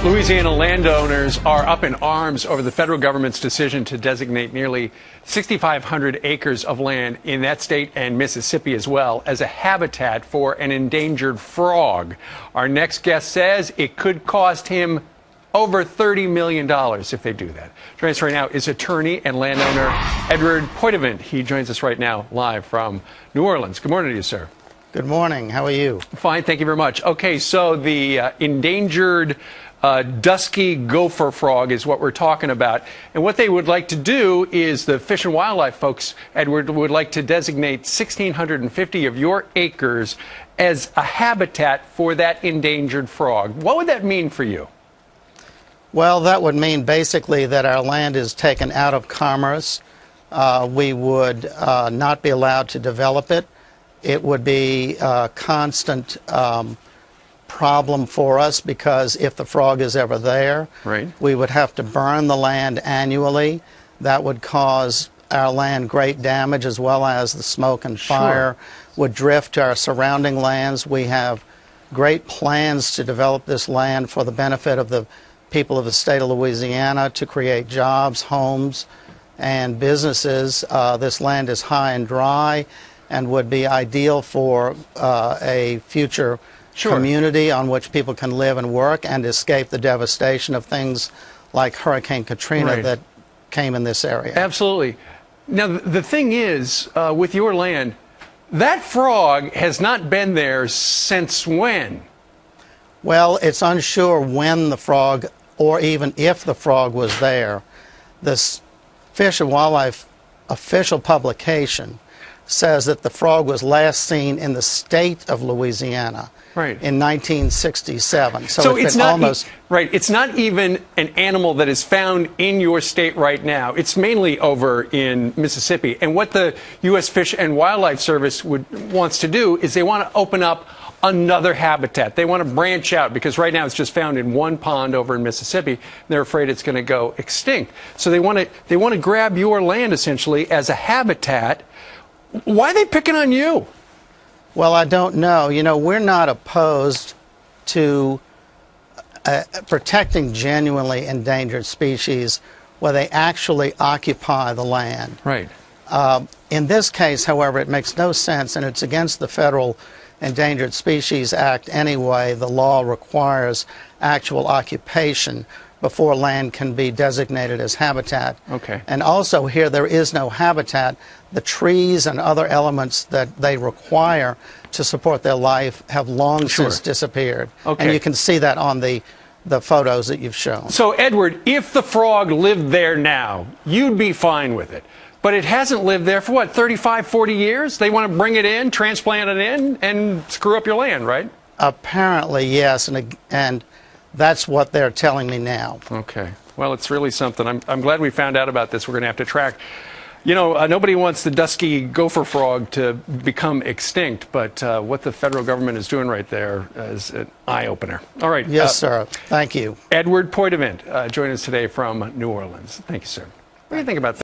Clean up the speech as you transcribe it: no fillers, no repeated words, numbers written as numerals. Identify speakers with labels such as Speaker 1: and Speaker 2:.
Speaker 1: Louisiana landowners are up in arms over the federal government's decision to designate nearly 6,500 acres of land in that state and Mississippi as well as a habitat for an endangered frog. Our next guest says it could cost him over $30 million if they do that. Joining us right now is attorney and landowner Edward Poitevin. He joins us right now live from New Orleans. Good morning to you, sir.
Speaker 2: Good morning. How are you?
Speaker 1: Fine, thank you very much. Okay, so the endangered dusky gopher frog is what we're talking about. And what they would like to do is the Fish and Wildlife folks, Edward, would like to designate 1,650 of your acres as a habitat for that endangered frog. What would that mean for you?
Speaker 2: Well, that would mean basically that our land is taken out of commerce. We would not be allowed to develop it. It would be a constant problem for us because if the frog is ever there,
Speaker 1: right,
Speaker 2: we would have to burn the land annually. That would cause our land great damage, as well as the smoke and fire would drift to our surrounding lands. We have great plans to develop this land for the benefit of the people of the state of Louisiana, to create jobs, homes, and businesses. This land is high and dry and would be ideal for a future community on which people can live and work and escape the devastation of things like Hurricane Katrina that came in this area.
Speaker 1: Absolutely. Now, the thing is, with your land, that frog has not been there since when?
Speaker 2: Well, it's unsure when the frog, or even if the frog was there. This Fish and Wildlife official publication says that the frog was last seen in the state of Louisiana in 1967. So it's not almost
Speaker 1: It's not even an animal that is found in your state right now. It's mainly over in Mississippi. And what the U.S. Fish and Wildlife Service wants to do is they want to open up another habitat. They want to branch out because right now it's just found in one pond over in Mississippi. And they're afraid it's going to go extinct. So they want to grab your land essentially as a habitat. Why are they picking on you?
Speaker 2: Well, I don't know. You know, we're not opposed to protecting genuinely endangered species where they actually occupy the land.
Speaker 1: Right.
Speaker 2: In this case, however, it makes no sense, and it's against the Federal Endangered Species Act anyway. The law requires actual occupation before land can be designated as habitat.
Speaker 1: Okay.
Speaker 2: And also here there is no habitat. The trees and other elements that they require to support their life have long since disappeared.
Speaker 1: Okay.
Speaker 2: And you can see that on the photos that you've shown.
Speaker 1: So, Edward, if the frog lived there now, you'd be fine with it. But it hasn't lived there for, what, 35, 40 years? They want to bring it in, transplant it in, and screw up your land, right?
Speaker 2: Apparently, yes, and that's what they're telling me now.
Speaker 1: Okay. Well, it's really something. I'm glad we found out about this. We're going to have to track. You know, nobody wants the dusky gopher frog to become extinct, but what the federal government is doing right there is an eye-opener. All right.
Speaker 2: Yes, sir. Thank you.
Speaker 1: Edward Poitevin joined us today from New Orleans. Thank you, sir. What do you think about that?